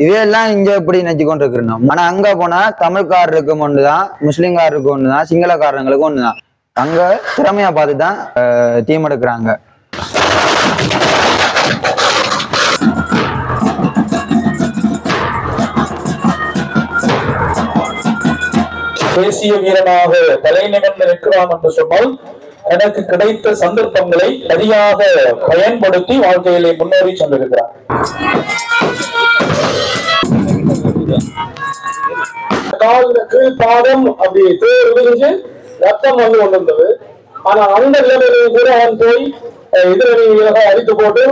இதெல்லாம் இங்க எப்படி நினைச்சு கொண்டு இருக்கிறோம். ஆனா அங்க போனா தமிழ்காரருக்கு ஒண்ணுதான், முஸ்லிம்காரருக்கு ஒண்ணுதான், சிங்களக்காரங்களுக்கு ஒண்ணுதான். அங்க திறமையா பார்த்துதான் டீம் எடுக்கிறாங்க. தேசிய வீரனாக தலை நிமிர்ந்து நிற்கிறான் என்று சொன்னால் எனக்கு கிடைத்த சந்தர்ப்பங்களை சரியாக பயன்படுத்தி வாழ்க்கையிலே முன்னேறி சென்றிருக்கிறார். கீழ்பாதம் அப்படி தேர் விரிஞ்சு ரத்தம் வந்து கொண்டிருந்தது. ஆனா அந்த நிலைமையிலும் கூட அவன் போய் எதிரணியாக அடித்து போட்டு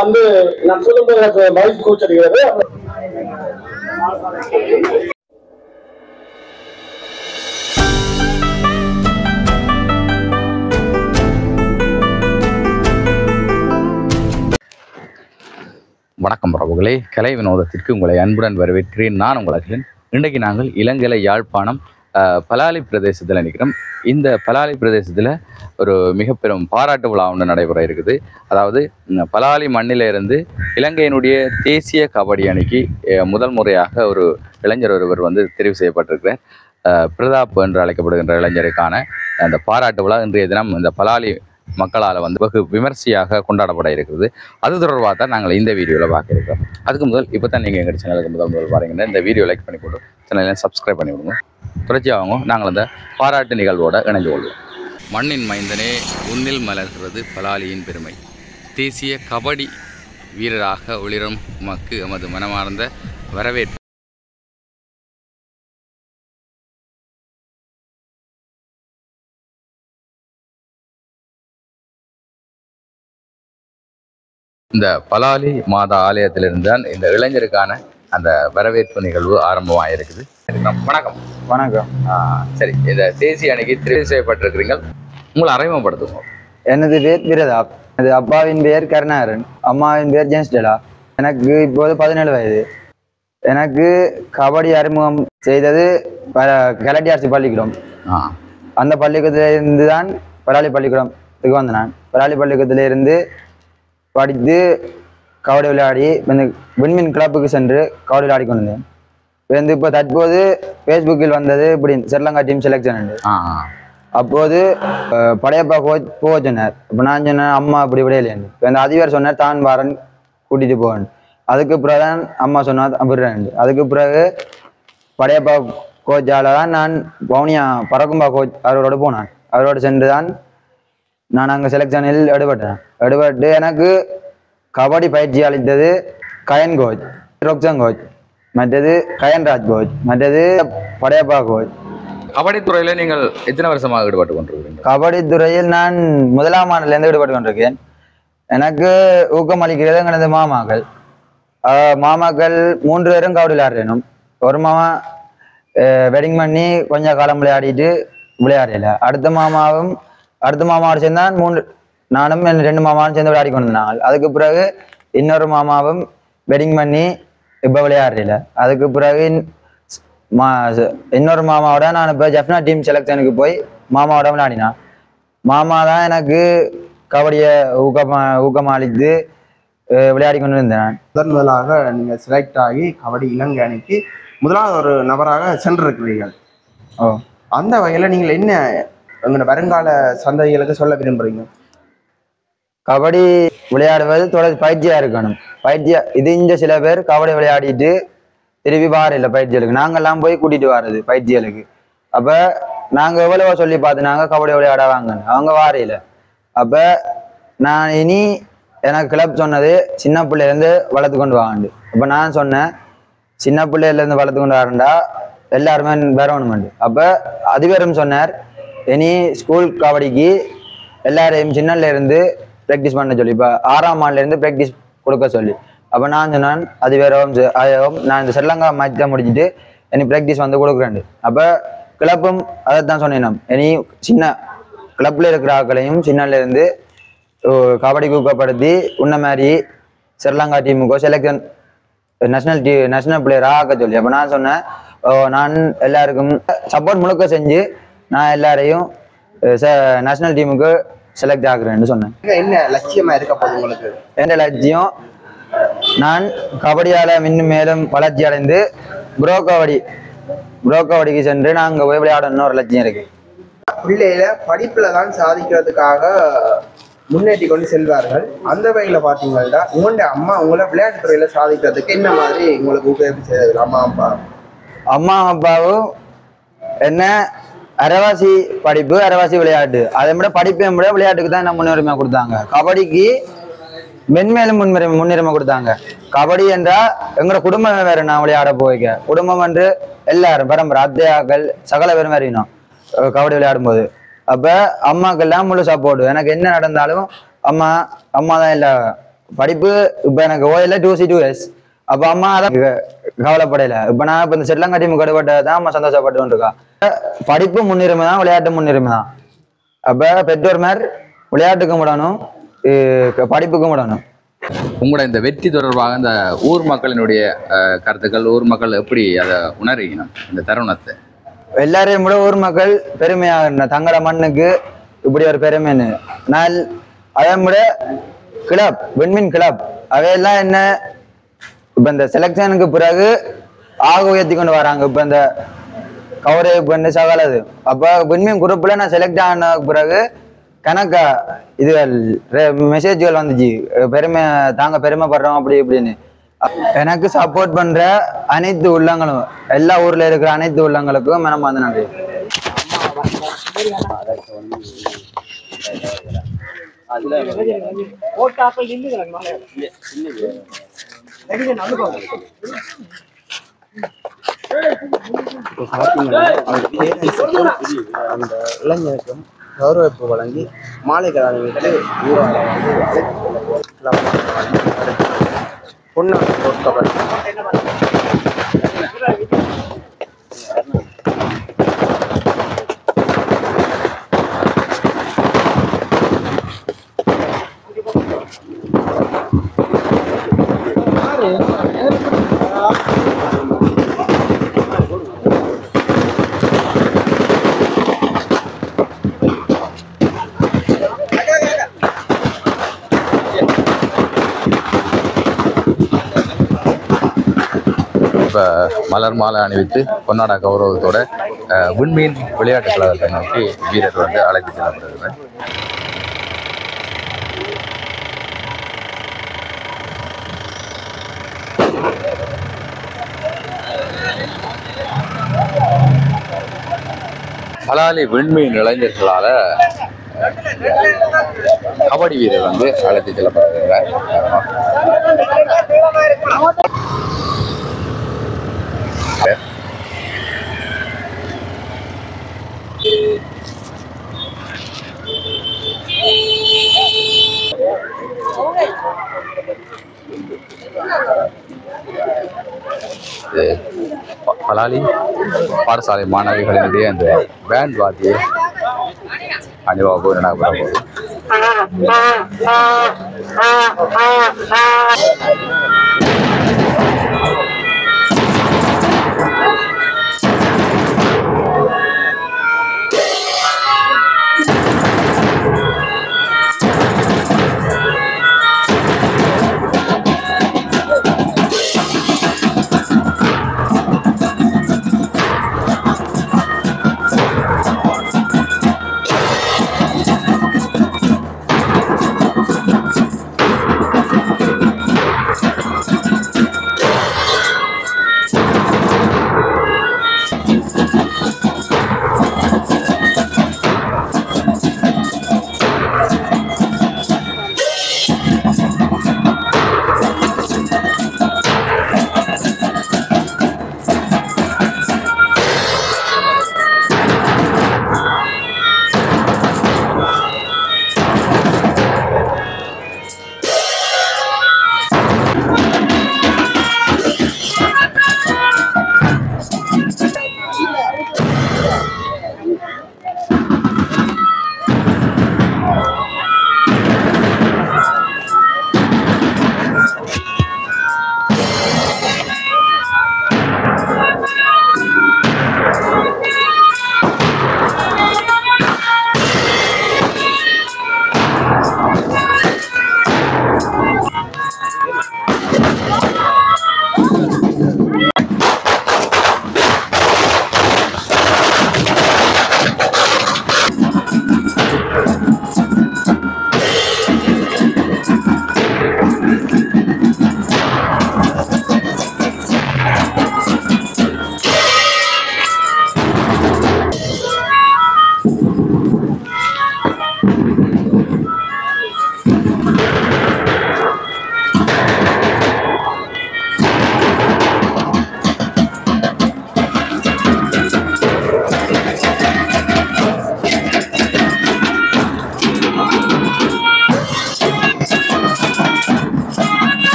வந்து நான் சொல்லும்போது எனக்கு மகிழ்ச்சி கூச்சரிகிறது. வணக்கம் பிரபுகளே, கலை வினோதத்திற்கு உங்களை அன்புடன் வரவேற்கிறேன். நான் உங்கள் அகிலன். இன்றைக்கு நாங்கள் இலங்கை யாழ்ப்பாணம் பலாலி பிரதேசத்தில் நிற்கிறோம். இந்த பலாலி பிரதேசத்தில் ஒரு மிக பெரும் பாராட்டு விழா ஒன்று நடைபெற இருக்குது. அதாவது பலாலி மண்ணிலிருந்து இலங்கையினுடைய தேசிய கபடி அணிக்கு முதல் முறையாக ஒரு இளைஞர் ஒருவர் வந்து தெரிவு செய்யப்பட்டிருக்கிறார். பிரதாப் என்று அழைக்கப்படுகின்ற இளைஞருக்கான அந்த பாராட்டு விழா இன்றைய தினம் இந்த பலாலி மக்களால் வந்து வெகு விமர்சையாக கொண்டாடப்பட இருக்கிறது. அது தொடர்பாக தான் நாங்கள் இந்த வீடியோவில் பார்க்க இருக்கிறோம். அதுக்கு முதல் இப்போ தான் நீங்கள் எங்கள் சேனலுக்கு முதல் பாருங்கன்னா இந்த வீடியோ லைக் பண்ணி போட்டு சேனலில் சப்ஸ்கிரைப் பண்ணி விடுங்க. தொடர்ச்சியாகவும் நாங்கள் அந்த பாராட்டு நிகழ்வோடு இணைந்து கொள்வோம். மண்ணின் மைந்தனே, உன்னில் மலர்கிறது பலாலியின் பெருமை. தேசிய கபடி வீரராக ஒளிரும் உமக்கு எமது மனமார்ந்த வரவேற்பு. இந்த பலாலி மாதா ஆலயத்திலிருந்து தான் இந்த இளைஞருக்கான அந்த வரவேற்பு நிகழ்வு ஆரம்பமாக இருக்குது. வணக்கம். வணக்கம். சரி, இந்த தேசிய அணிக்கு தெரிவு செய்யப்பட்டிருக்கிறீர்கள், உங்களை அறிமுகப்படுத்துவோம். எனது பேர் பிரதாப். எனது அப்பாவின் பேர் கருணாகரன், அம்மாவின் பேர் ஜென்ஸ்டெலா. எனக்கு இப்போது 17 வயது. எனக்கு கபடி அறிமுகம் செய்தது கலட்டியார்சி பள்ளிக்கூடம். அந்த பள்ளிக்கூடத்திலிருந்து தான் பலாலி பள்ளிக்கூடத்துக்கு வந்தேன். நான் பலாலி பள்ளிக்கூடத்திலிருந்து படித்து கபடி விளையாடி இந்த விண்மின் கிளப்புக்கு சென்று கபடி விளையாடி கொண்டிருந்தேன். வந்து இப்போ தற்போது ஃபேஸ்புக்கில் வந்தது இப்படி ஸ்ரீலங்கா டீம் செலெக்ஷன் உண்டு. அப்போது படையப்பா போக சொன்னார். இப்போ நான் சொன்னேன் அம்மா அப்படி விடையிலேருந்து. இப்போ அந்த அதிபர் சொன்னார் தான் வாரன் கூட்டிகிட்டு போவேன். அதுக்கு பிறகு தான் அம்மா சொன்னார் அப்படின். அதுக்கு பிறகு படையப்பா கோச்சால் தான் நான் பவுனியா பறக்கும்பா கோச் அவரோடு போனான். அவரோடு சென்று தான் நான் அங்கே செலெக்ஷனில் எடுபட்டு எனக்கு கபடி பயிற்சி அளித்தது கயன் கோச், ரொக்சன் கோச், மற்றது கயன்ராஜ் கோச், மற்றது படையப்பா கோச். கபடி துறையில் நீங்கள் எத்தனை வருஷமாக ஈடுபட்டு கொண்டிருக்கிறீங்க? கபடி துறையில் நான் 1ஆம் ஆண்டிலிருந்து ஈடுபட்டு கொண்டிருக்கேன். எனக்கு ஊக்கம் அளிக்கிறது எங்களது மாமாக்கள். மாமாக்கள் 3 பேரும் கபடி விளையாடுறேனும். ஒரு மாமா வெட்டிங் பண்ணி கொஞ்சம் காலம் விளையாடிட்டு விளையாடல. அடுத்த மாமாவோடு சேர்ந்தான் நானும் 2 மாமாவும் சேர்ந்து விளையாடி கொண்டிருந்தாங்க. அதுக்கு பிறகு இன்னொரு மாமாவும் வெட்டிங் பண்ணி இப்போ விளையாடுறல. அதுக்கு பிறகு இன்னொரு மாமாவோட நான் இப்போ ஜெஃப்னா டீம் செலெக்ஷனுக்கு போய் மாமாவோட விளையாடினான். மாமா தான் எனக்கு கபடியை ஊக்கமளித்து விளையாடி கொண்டு இருந்தேன். முதலாக நீங்கள் செலக்ட் ஆகி கபடி இலங்கை அணிக்கு முதலாவது ஒரு நபராக சென்றிருக்கிறீர்கள். அந்த வகையில் நீங்கள் என்ன உங்களோட வருங்கால சந்ததிகளுக்கு சொல்ல விரும்புறீங்க? கபடி விளையாடுவது தொடர் பயிற்சியாக இருக்கணும். இது இங்கே சில பேர் கபடி விளையாடிட்டு திருப்பி வாரில்லை பயிற்சிகளுக்கு. நாங்கள்லாம் போய் கூட்டிகிட்டு வர்றது பயிற்சிகளுக்கு. அப்போ நாங்கள் எவ்வளவோ சொல்லி பார்த்து நாங்கள் கபடி விளையாட வாங்கன்னு அவங்க வாரில்லை. அப்போ நான் இனி எனக்கு கிளப் சொன்னது சின்ன பிள்ளையிலேருந்து வளர்த்து கொண்டு வாங்கண்டு. அப்போ நான் சொன்னேன் சின்ன பிள்ளையிலேருந்து வளர்த்து கொண்டு வரண்டா எல்லாருமே வரணுமெண்டு. அப்போ அதிபரும் சொன்னார் இனி ஸ்கூல் கபடிக்கு எல்லாரையும் சின்னல இருந்து ப்ராக்டிஸ் பண்ண சொல்லி, இப்போ 6ஆம் ஆண்டுலேருந்து ப்ராக்டிஸ் கொடுக்க சொல்லி. அப்போ நான் சொன்னேன் அதிபரும் நான் இந்த ஸ்ரீலங்கா மேட்சை முடிச்சுட்டு இனி ப்ராக்டிஸ் வந்து கொடுக்குறேன். அப்போ கிளப்பும் அதை தான் சொன்னேன், இனி சின்ன கிளப்பில் இருக்கிற ஆட்களையும் சின்னலேருந்து கபடி ஊக்கப்படுத்தி உன்ன மாதிரி ஸ்ரீலங்கா டீமுக்கோ செலெக்ஷன் நேஷனல் பிளேயராக ஆக்க சொல்லி. அப்போ நான் சொன்னேன் நான் எல்லாருக்கும் சப்போர்ட் முழுக்க செஞ்சு நான் எல்லாரையும் நேஷனல் டீமுக்கு செலக்ட் ஆகுறேன்னு சொன்னேன். என்ன லட்சியமா இருக்க போகுது உங்களுக்கு? என் லட்சியம் நான் கபடியால் இன்னும் மேலும் வளர்ச்சி அடைந்து ப்ரோ கபடிக்கு சென்று நான் அங்கே போய் விளையாடணும்னு ஒரு லட்சியம் இருக்கு. பிள்ளையில படிப்புல தான் சாதிக்கிறதுக்காக முன்னேற்றி கொண்டு செல்வார்கள். அந்த வகையில பாத்தீங்கன்னா உங்களுடைய அம்மா உங்களை விளையாட்டு துறையில சாதிக்கிறதுக்கு என்ன மாதிரி உங்களுக்கு உதவி செய்தது? அம்மா அப்பாவும் என்ன அரைவாசி படிப்பு அரைவாசி விளையாட்டு, அதை விட படிப்பை விட விளையாட்டுக்கு தான் என்ன முன்னுரிமை கொடுத்தாங்க. கபடிக்கு மென்மேலும் முன்னுரிமை கொடுத்தாங்க. கபடி என்றா எங்களோட குடும்பம் வேறு, நான் விளையாட போய்க்க குடும்பம் என்று எல்லாரும் பரம்பரை அத்தையாக்கள் சகல பேரும் வரையணும் கபடி விளையாடும் போது. அப்ப அம்மாக்கெல்லாம் முழு சப்போர்ட். எனக்கு என்ன நடந்தாலும் அம்மா தான் இல்லை. படிப்பு இப்ப எனக்கு ஓயில 2C2S. அப்ப அம்மா அதான் கவலைப்படையில. இப்ப நான் இப்ப இந்த செல்லங்காட்டி கடுபட்டதான் அம்மா சந்தோஷப்பட்டு இருக்கா. படிப்பு முன்னுரிமை தான், விளையாட்டு முன்னுரிமை தான். அப்ப பெற்றோர் மாதிரி விளையாட்டுக்கும் விடணும், படிப்புக்கும் விடணும். உங்களோட இந்த வெற்றி தொடர்பாக இந்த ஊர் மக்களினுடைய கருத்துக்கள், ஊர் மக்கள் எப்படி அதை உணர்கிறோம் இந்த தருணத்தை? எல்லாரையும் விட ஊர் மக்கள் பெருமையாக தங்களோட மண்ணுக்கு இப்படி ஒரு பெருமைன்னு. நான் அதை விட கிளப் விண்மீன் கிளப் அவையெல்லாம் என்ன இப்ப இந்த செலக்ஷனுக்கு பிறகு ஆக உயர்த்தி கொண்டு வராங்க. இப்ப இந்த கவரேஜ் பண்ணி சகலது. அப்ப விண்மீன் குரூப்ல நான் செலக்ட் ஆன பிறகு கணக்கா இதுகள் மெசேஜ்கள் வந்துச்சு, தாங்க பெருமைப்படுறோம் அப்படி இப்படின்னு. எனக்கு சப்போர்ட் பண்ற அனைத்து உள்ளங்களும், எல்லா ஊர்ல இருக்கிற அனைத்து உள்ளங்களுக்கும் மனம் வந்து நன்றி. அந்த இளைஞருக்கும் கௌரவிப்பு வழங்கி மாலைகள் அணிவித்து ஊராக பொன்னாடி போர்க்கவர் மலர் மாலை அணிவித்து பொன்னாடா கௌரவத்தோட விண்மீன் விளையாட்டு கழகத்தை நோக்கி வீரர் வந்து அழைத்து செல்லப்படுகிறார். பலாலி விண்மீன் இளைஞர்களால கபடி வீரர் வந்து அழைத்து செல்லப்படுகிறார். பலாலி பாடசாலை மாணவிகளினுடைய அந்த பேண்ட் வாத்திய அணிவகுப்பு நடைபெற போகுது.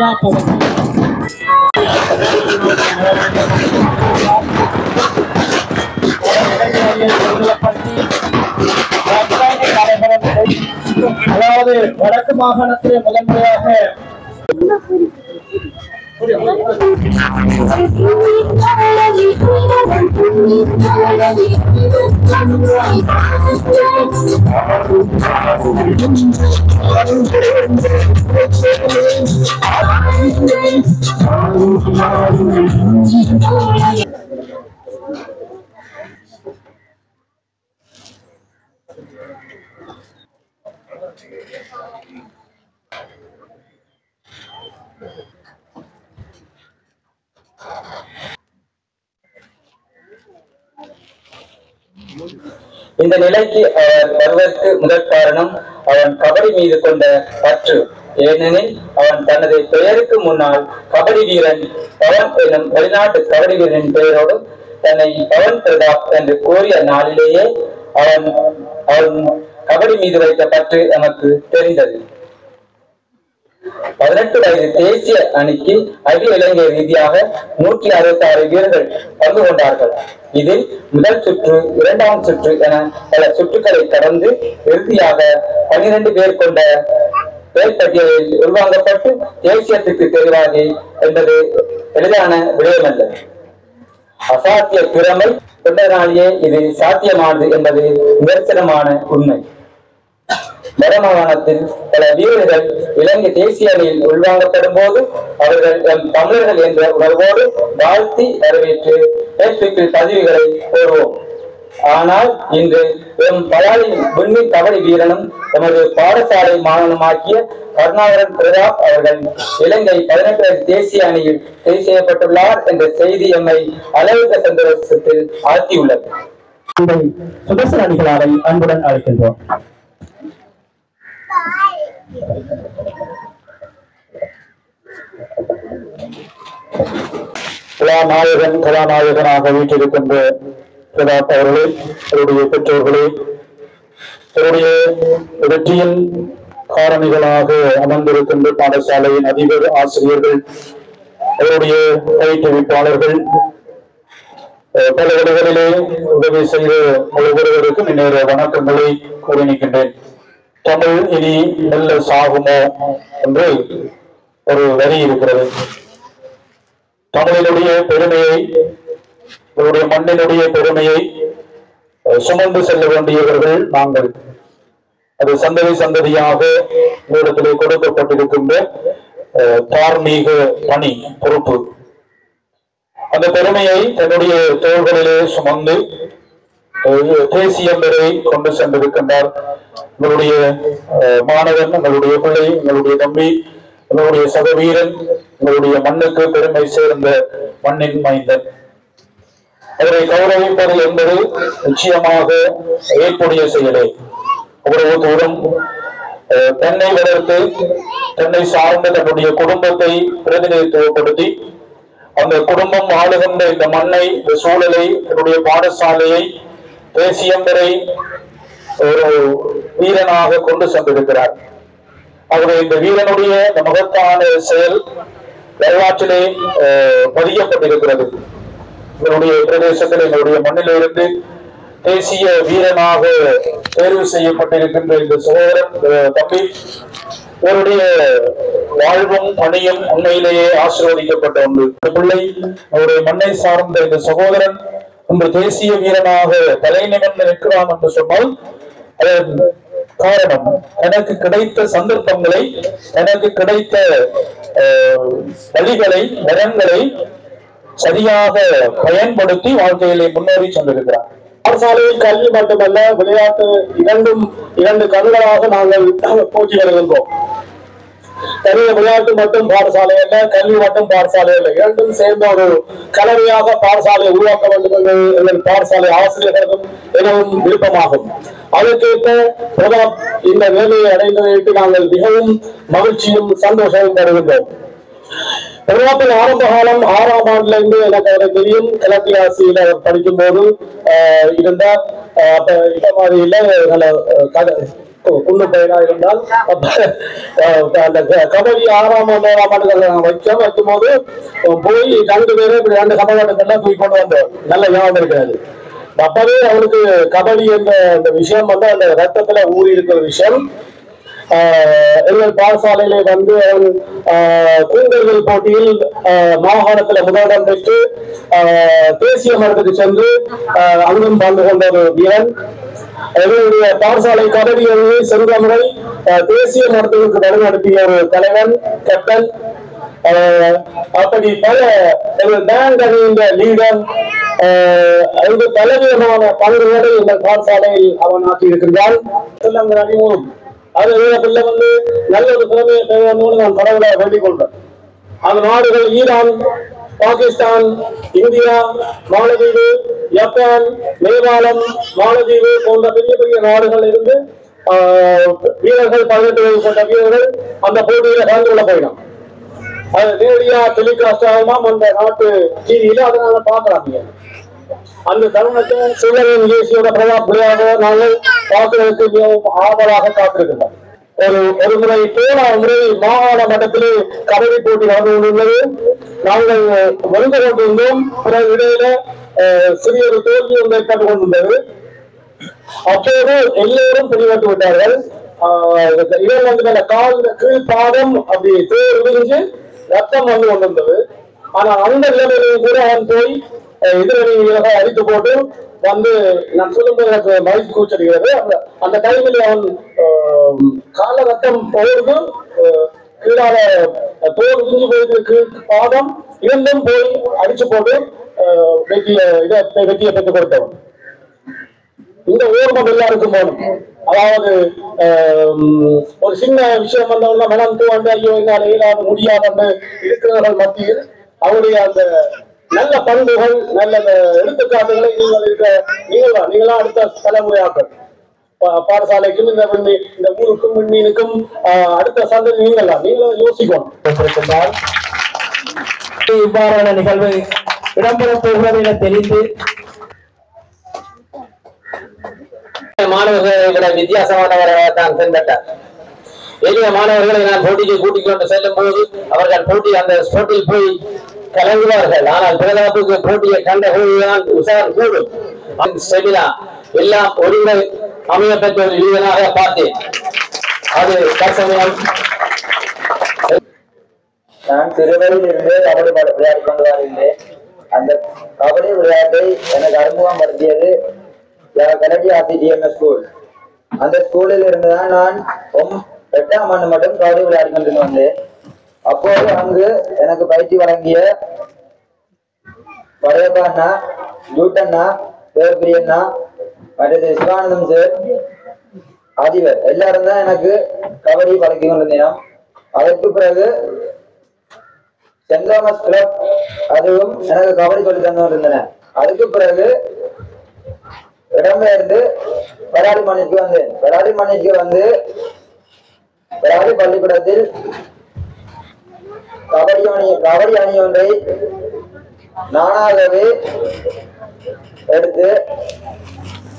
பிரதாப் அதாவது வடக்கு மாகாணத்திலே முதன்மையாக இந்த நிலைக்கு அவர் வருவதற்கு முதற் காரணம் அவன் கபடி மீது கொண்ட பற்று. ஏனெனில் அவன் தனது பெயருக்கு முன்னால் கபடி வீரன் பவன் எனும் வெளிநாட்டு கபடி வீரனின் பெயரோடு தன்னை பவன் பிரதாப் என்று கூறிய நாளிலேயே அவன் கபடி மீது வைத்த பற்று நமக்கு தெரிந்தது. 18 வயது தேசிய அணிக்கு அகில இலங்கை ரீதியாக 166 வீரர்கள் பங்கு கொண்டார்கள். இதில் முதல் சுற்று, இரண்டாம் சுற்று என பல சுற்றுக்களை கடந்து இறுதியாக 12 பேர் கொண்ட பேர் பட்டியலில் உள்வாங்கப்பட்டு தேசியத்துக்கு தெரிவாகி என்பது எளிதான விடயமல்ல. அசாத்திய திறமை கொண்டதனாலேயே இது சாத்தியமானது என்பது நிதர்சனமான உண்மை. வடமாகாணத்தில் பல வீரர்கள் இலங்கை தேசிய அணியில் உள்வாங்கப்படும் போது அவர்கள் தமிழர்கள் என்ற உணர்வோடு வாழ்த்தி வரவேற்று பேச்சுக்கள் பதவிகளை கோருவோம். ஆனால் இன்று பலாலி விண்மீ கபடி வீரனும் தமது பாடசாலை மாணவனுமாக்கிய கருணாகரன் பிரதாப் அவர்கள் இலங்கை 18 தேசிய அணியில் தேர்வு செய்யப்பட்டுள்ளார் என்ற செய்தி எம்மை அளவுக்கு சந்தோஷத்தில் ஆழ்த்தியுள்ளது. சுதர்சன அணிகளாரை அன்புடன் அழைக்கின்றோம். கதாநாயகனாக வீட்டிருக்கின்ற பிரதாப் அவர்களே, அவருடைய பெற்றோர்களே, அவருடைய வெற்றியின் காரணிகளாக அமர்ந்திருக்கின்ற பாடசாலையின் அதிபர், ஆசிரியர்கள், அவருடைய பயிற்றுவிப்பாளர்கள், பல வழிகளிலே உதவி செய்த ஒவ்வொருவருக்கும் இந்நேர வணக்கங்களை கூறி நிற்கின்றேன். தமிழ் இனி நல்ல சாகுமோ என்று ஒரு வரி இருக்கிறது. தமிழினுடைய பெருமையை, இவருடைய மண்ணினுடைய பெருமையை சுமந்து செல்ல வேண்டியவர்கள் நாங்கள். அது சந்ததி சந்ததியாக இடத்திலே கொடுக்கப்பட்டிருக்கின்ற தார்மீக பணி, பொறுப்பு. அந்த பெருமையை தன்னுடைய தோள்களிலே சுமந்து தேசியம் வரை கொண்டு சென்றிருக்கின்றார். உங்களுடைய மாணவன், உங்களுடைய பிள்ளை, உங்களுடைய தம்பி, உங்களுடைய சகவீரன், உங்களுடைய மண்ணுக்கு பெருமை சேர்ந்த மண்ணின் மைந்தன். அவரை கௌரவிப்பது என்பது நிச்சயமாக ஏற்புடைய செயலே. அவ்வளவு தூரம் தன்னை வளர்த்து, தன்னை சார்ந்த தன்னுடைய குடும்பத்தை பிரதிநிதித்துவப்படுத்தி, அந்த குடும்பம் ஆளுகின்ற இந்த மண்ணை, இந்த சூழலை, தன்னுடைய பாடசாலையை தேசியம் வரை ஒரு வீரனாக கொண்டு சென்றிருக்கிறார். ஆகவே இந்த வீரனுடைய இந்த மகத்தான செயல் வரலாற்றிலே பதியப்பட்டிருக்கிறது. என்னுடைய பிரதேசத்தில், என்னுடைய மண்ணிலிருந்து தேசிய வீரனாக தேர்வு செய்யப்பட்டிருக்கின்ற இந்த சகோதரன் தம்பி, இவருடைய வாழ்வும் பணியும் உண்மையிலேயே ஆசீர்வதிக்கப்பட்ட ஒன்று. பிள்ளை, அவருடைய மண்ணை சார்ந்த இந்த சகோதரன் இன்று தேசிய வீரனாக தலை நிமிர்ந்து நிற்கிறான் என்று சொன்னால் அதன் காரணம் எனக்கு கிடைத்த சந்தர்ப்பங்களை, எனக்கு கிடைத்த வழிகளை, வரங்களை சரியாக பயன்படுத்தி வாழ்க்கையிலே முன்னேறி சென்றிருக்கிறார். பாடசாலையில் கல்வி மட்டுமல்ல, விளையாட்டு இரண்டு கண்களாக நாங்கள் போற்றி வருகின்றோம். தனிய விளையாட்டு மட்டும் பாடசாலை அல்ல, கல்வி மட்டும் பாடசாலை அல்ல, இரண்டும் சேர்ந்த ஒரு கலவையாக பாடசாலையை உருவாக்க வேண்டும் என்று எங்கள் பாடசாலை ஆசிரியர்களுக்கும் எனவும் விருப்பமாகும். அதற்கேற்ப பிரதாப் இந்த வேலையை அடைந்ததையிட்டு நாங்கள் மிகவும் மகிழ்ச்சியும் சந்தோஷமும் தருகின்றோம். பிரதாப்பின் ஆரம்ப காலம் 6ஆம் ஆண்டுல இருந்து எனக்கு அவரை தெரியும். இலக்கியாசியில் அவர் படிக்கும் போது இருந்தார். இப்ப மாதிரி இல்ல, குண்டு பயிரா இருந்தால் அந்த கபடி 6ஆம் ஆண்டு 7ஆம் ஆண்டுகள் வைக்கும் போது போய் 2 பேரும் இப்படி 2 சமகாட்டங்கள்லாம் தூக்கி கொண்டு வந்தோம். நல்ல ஞாபகம் இருக்கிறது. அப்பவே அவனுக்கு கபடி என்ற அந்த விஷயம் வந்து அந்த ரத்தத்துல ஊறி இருக்கிற விஷயம். எங்கள் பாடசாலையில வந்து கூந்தல்கள் போட்டியில் மாகாணத்துல முதலிடம் பெற்று தேசிய மட்டத்துக்கு சென்று அங்கும் பங்கு கொண்ட ஒரு வீரன். எங்களுடைய பாடசாலை கபடி அணியை சென்ற முறை தேசிய மட்டத்திற்கு வழிநடத்திய ஒரு தலைவன், கேப்டன். அப்படி பல பேங்க் அணியின் லீடர் பலவிதமான பங்குகளை எங்கள் பாடசாலையில் அவன் ஆற்றியிருக்கின்றான். அறிமுகம் அது பிள்ளை வந்து நல்ல ஒரு திறமையை பெறுவதோடு நான் கடவுளை வேண்டிக் கொள்றேன். அந்த நாடுகள் ஈரான், பாகிஸ்தான், இந்தியா, மாலத்தீவு, ஜப்பான், நேபாளம், மாலத்தீவு போன்ற பெரிய பெரிய நாடுகள் இருந்து வீரர்கள் 18 வயது கொண்ட வீரர்கள் அந்த போட்டியில கலந்து கொள்ள போயிடும். அது நேரடியா டெலிகாஸ்ட் ஆகுமாம் அந்த நாட்டு டிவியில. அதை நாங்க பார்க்கலாங்க. அந்த தருணத்தை சிவரின் தேசியோட பிரதாபடியாக நாங்கள் பார்க்கிறதுக்கு மிகவும் ஆவலாக காத்திருக்கின்றோம். ஒரு முறை போன முறை மாகாண மட்டத்திலே கபடி போட்டி நடந்து கொண்டுள்ளது. நாங்கள் வருந்து கொண்டிருந்தோம். பிறகு இடையில சிறிய ஒரு தோல்வி ஒன்றை கண்டு கொண்டிருந்தது. அப்போது எல்லோரும் பிடிபட்டு விட்டார்கள். இவர் வந்து கால் கீழ் பாதம் அப்படி தேர் விழுந்து ரத்தம் வந்து கொண்டிருந்தது. ஆனா அந்த நிலைமையிலும் கூட அவன் போய் எதிரணியாக அடித்து போட்டு வந்து நான் சொல்லும்போது எனக்கு மகிழ்ச்சி கூச்சடுகிறது. அந்த டைமில் அவன் கால ரத்தம் போடுது, கீழால தோல் விரிஞ்சு போயிட்டு கீழ் பாதம் இரண்டும் போய் அடிச்சு போட்டு வெற்றியை பெற்றுக் கொடுத்தவன். இந்த ஓர்மம் எல்லாருக்கும் போகணும். அதாவது ஒரு சின்ன விஷயம் வந்தவங்க மனம் தூண்டு ஐயோ என்னால் இயலாது முடியாது இருக்கிறவர்கள் மத்தியில் அவருடைய அந்த நல்ல பண்புகள், நல்ல எடுத்துக்காட்டுகளை நீங்களா அடுத்த தலைமுறையாக்கள் பாடசாலைக்கும் இந்த ஊருக்கும் விண்மீனுக்கும் அடுத்த சந்ததி நீங்களும் யோசிக்கணும். இவ்வாறான நிகழ்வு இடம்பெறப் போகிறது என தெரிந்து மாணவர்கள் வித்தியாசமானவராக தான் தென்பட்டார். எளிய மாணவர்களை நான் போட்டிக்கு கூட்டிக் கொண்டு செல்லும் போது அவர்கள் போட்டி அந்த ஸ்போர்ட்டில் போய் கலங்குவார்கள். ஆனால் பிரதாப்புக்கு போட்டியை கண்ட போதுதான் உஷார் கூடும். செமினா எல்லாம் ஒருவர் அமையப்பட்ட ஒரு இளைஞனாக பார்த்தேன். அது தற்சமயம் நான் சிறுவரில் இருந்து கபடி விளையாடி கொண்டு வருகின்றேன். அந்த கபடி விளையாட்டை எனக்கு அறிமுகம் படுத்தியது கலடி டிஎம்எஸ் ஸ்கூல். அந்த ஸ்கூலில் இருந்துதான் நான் 8ஆம் ஆண்டு மட்டும் கபடி விளையாடி கொண்டு வந்தேன். அப்போது அங்கு எனக்கு பயிற்சி வழங்கிய படையப்பா அண்ணா, ஜூட்டண்ணா, தேவப்பிரியண்ணா, மற்றது சிவானந்தம் சார், அதிபர் எல்லாரும் தான் எனக்கு கபடி பழக்கி கொண்டிருந்தேன். அதற்கு பிறகு சென்ட் தாமஸ் கிளப் அதுவும் எனக்கு கபடி சொல்லி தந்து கொண்டிருந்தன. அதுக்கு பிறகு இடம்பெயர்ந்து பெராடி மண்ணிற்கு வந்தேன். பெராடி மண்ணிற்கு வந்து பெராடி பள்ளிக்கூடத்தில் கபடி அணி ஒன்றை நானாகவே எடுத்து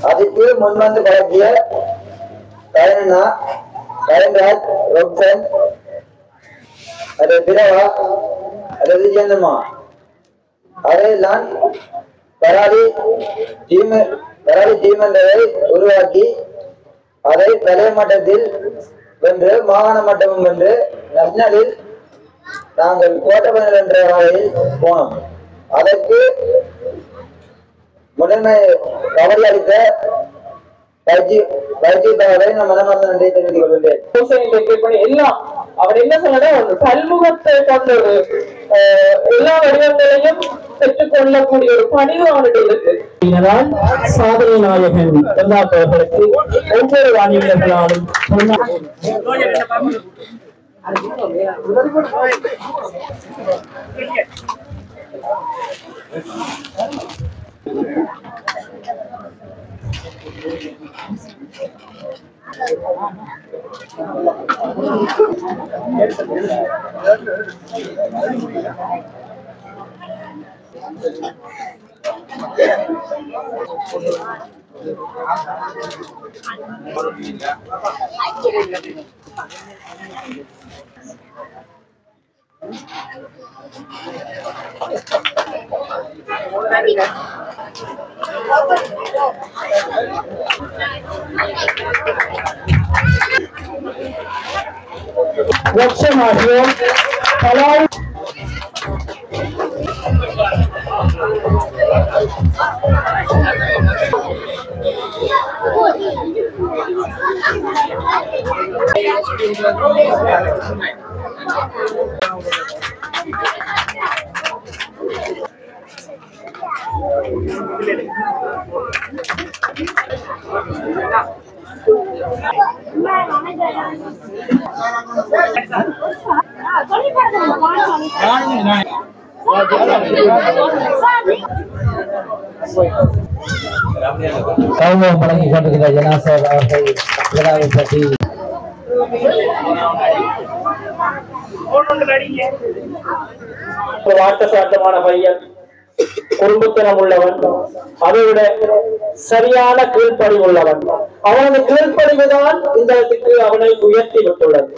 அதுக்கு முன்வந்து பழக்கிய கயனா, கயன்ராஜ், ரொப்சன், அது பிரவா, அது விஜயந்தம்மா, அதையெல்லாம் பெராடி டீம் என்றதை உருவாக்கி அதை தலைய மட்டத்தில் வென்று மாகாண மட்டமும் வென்று நஷ்னலில் நாங்கள் கோட்டபனல் என்ற வகையில் போனோம். அதற்கு முதன்மை கபடி அளித்த பயிற்சியாளரை நான் மனமார்ந்த நன்றியை தெரிவித்துக் கொள்கின்றேன். எல்லாம் அவர் என்ன சொன்னா பல்முகத்தை கொண்ட ஒரு எல்லா வடிவங்களையும் பெற்றுக்கொள்ளக்கூடிய ஒரு பணிவு அவனுடைய இருக்கு. இதனால் சாதனை நாயகன் அவர்களுக்கு ஒவ்வொரு வாணிகர்களாலும் லட்சமாகியோர் பலால் கௌரவம் வழங்கி கொண்டிருக்கிற ஜனாசர் அவர்கள் விழாவை பற்றி வாட்டசாட்டமான பையன், குடும்பத்தினம் உள்ளவன், அதைவிட சரியான கீழ்ப்படிவு உள்ளவன். அவனது கீழ்ப்படிவுதான் இந்த இடத்துக்கு அவனை உயர்த்தி விட்டுள்ளது.